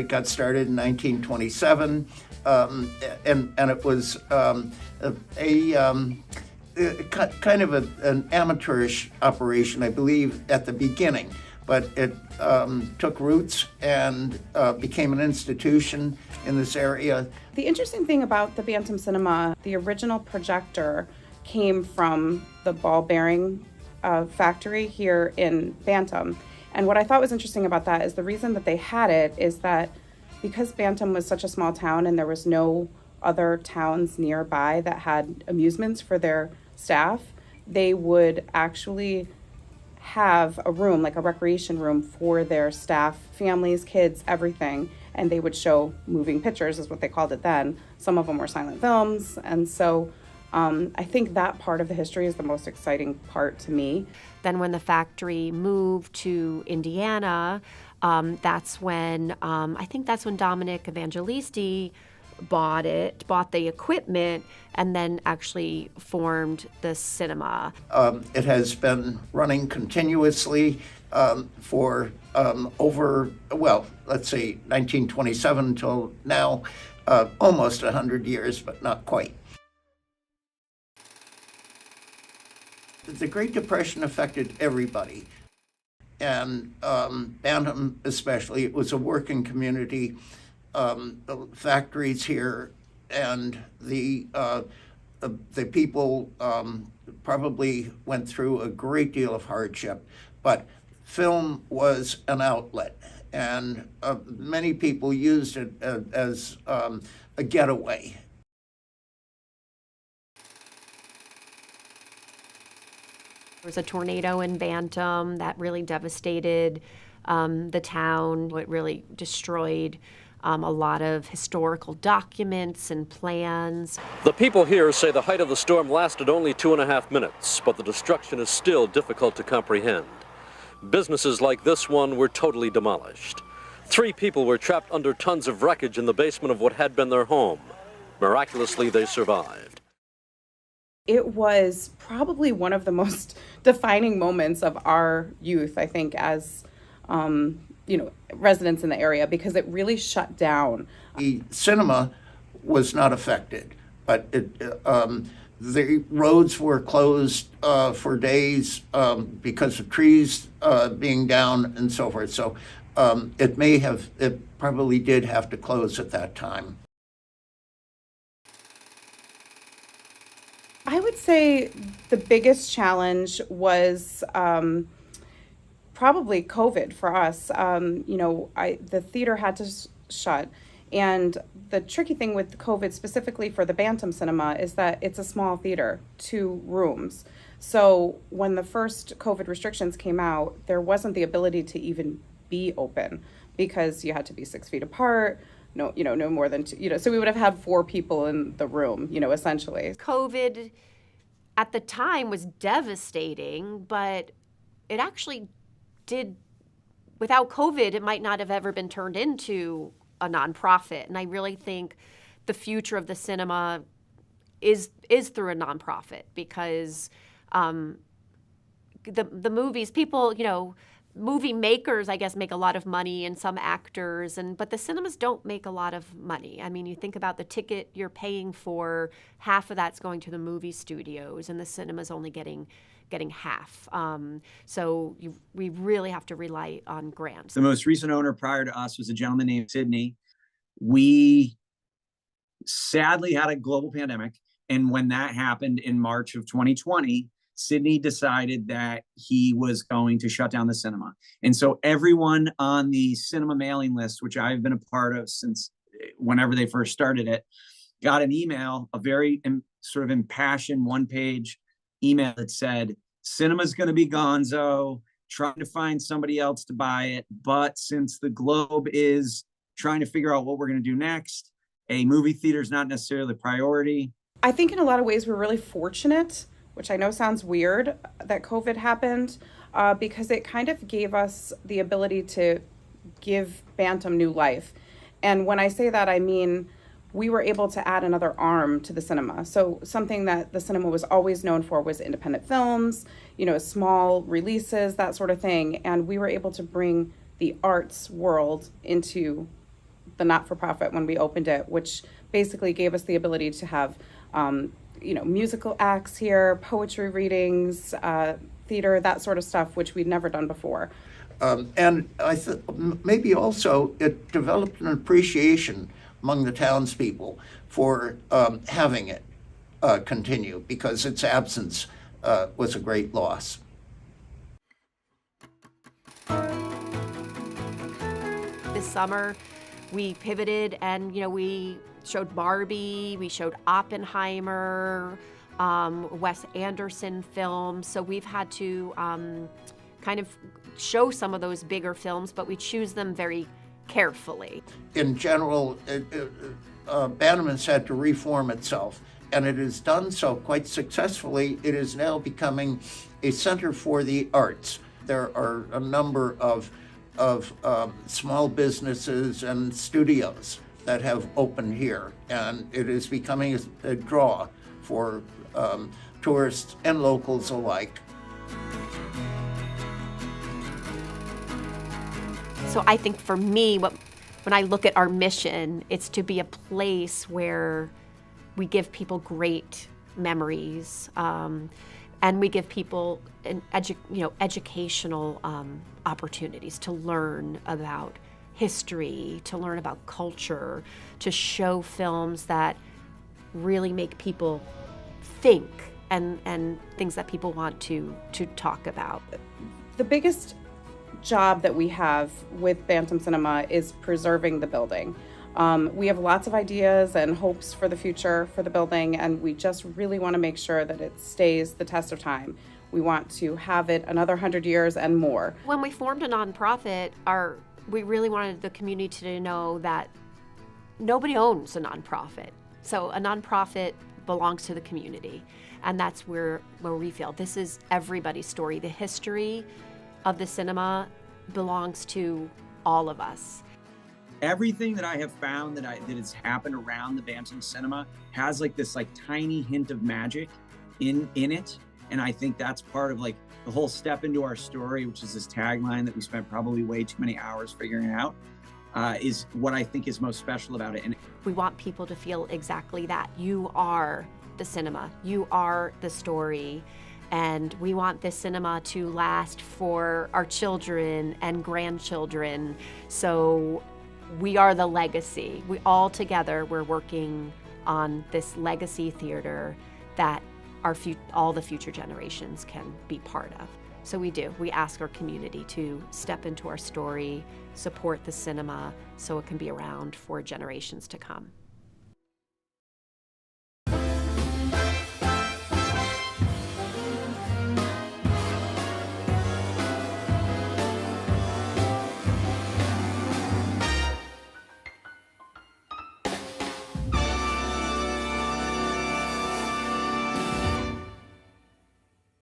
It got started in 1927, and it was kind of an amateurish operation, I believe, at the beginning. But it took roots and became an institution in this area. The interesting thing about the Bantam Cinema, the original projector came from the ball bearing factory here in Bantam. And what I thought was interesting about that is the reason that they had it is that because Bantam was such a small town and there was no other towns nearby that had amusements for their staff, they would actually have a room, like a recreation room for their staff, families, kids, everything. And they would show moving pictures, is what they called it then. Some of them were silent films. And so I think that part of the history is the most exciting part to me. Then when the factory moved to Indiana, that's when Dominic Evangelisti bought the equipment, and then actually formed the cinema. It has been running continuously for over, let's say 1927 until now, almost 100 years, but not quite. The Great Depression affected everybody, and Bantam especially. It was a working community. Factories here, and the people probably went through a great deal of hardship, but film was an outlet, and many people used it as a getaway. There was a tornado in Bantam that really devastated the town. It really destroyed a lot of historical documents and plans. The people here say the height of the storm lasted only 2.5 minutes, but the destruction is still difficult to comprehend. Businesses like this one were totally demolished. 3 people were trapped under tons of wreckage in the basement of what had been their home. Miraculously, they survived. It was probably one of the most defining moments of our youth, I think, as residents in the area, because it really shut down. The cinema was not affected, but the roads were closed for days because of trees being down and so forth. So it probably did have to close at that time. I would say the biggest challenge was probably COVID for us. The theater had to shut. And the tricky thing with COVID, specifically for the Bantam Cinema, is that it's a small theater, 2 rooms. So when the first COVID restrictions came out, there wasn't the ability to even be open because you had to be 6 feet apart. No more than 2, so we would have had 4 people in the room, essentially. COVID at the time was devastating, but it actually did, without COVID, it might not have ever been turned into a nonprofit. And I really think the future of the cinema is through a nonprofit, because the movies, people, movie makers, I guess, make a lot of money, and some actors, but the cinemas don't make a lot of money. I mean, you think about the ticket you're paying for, half of that's going to the movie studios, and the cinema's only getting half. So we really have to rely on grants. The most recent owner prior to us was a gentleman named Sydney. We sadly had a global pandemic, and when that happened in March of 2020, Sydney decided that he was going to shut down the cinema. And so everyone on the cinema mailing list, which I've been a part of since whenever they first started it, got an email, a very sort of impassioned 1-page email that said, cinema's going to be gonzo, trying to find somebody else to buy it. But since the Globe is trying to figure out what we're going to do next, a movie theater is not necessarily the priority. I think in a lot of ways we're really fortunate, which I know sounds weird, that COVID happened, because it kind of gave us the ability to give Bantam new life. And when I say that, I mean, we were able to add another arm to the cinema. So something that the cinema was always known for was independent films, small releases, that sort of thing. And we were able to bring the arts world into the not-for-profit when we opened it, which basically gave us the ability to have, musical acts here, poetry readings, theater, that sort of stuff, which we'd never done before. And I maybe also it developed an appreciation among the townspeople for having it continue, because its absence was a great loss. This summer, we pivoted and, we showed Barbie, we showed Oppenheimer, Wes Anderson films. So we've had to kind of show some of those bigger films, but we choose them very carefully. In general, Bantam has had to reform itself, and it has done so quite successfully. It is now becoming a center for the arts. There are a number of small businesses and studios that have opened here, and it is becoming a draw for tourists and locals alike. So I think for me, when I look at our mission, it's to be a place where we give people great memories, and we give people educational opportunities to learn about history, to learn about culture, to show films that really make people think, and things that people want to talk about. The biggest job that we have with Bantam Cinema is preserving the building. We have lots of ideas and hopes for the future for the building, and we just really want to make sure that it stays the test of time. We want to have it another 100 years and more. When we formed a nonprofit, we really wanted the community to know that nobody owns a nonprofit. So a nonprofit belongs to the community, and that's where we feel this is everybody's story. The history of the cinema belongs to all of us. Everything that I have found that has happened around the Bantam Cinema has this tiny hint of magic in it. And I think that's part of the whole step into our story, which is this tagline that we spent probably way too many hours figuring out, is what I think is most special about it. And we want people to feel exactly that. You are the cinema, you are the story. And we want this cinema to last for our children and grandchildren. So we are the legacy. We all together, we're working on this legacy theater that all the future generations can be part of. So we do. We ask our community to step into our story, support the cinema so it can be around for generations to come.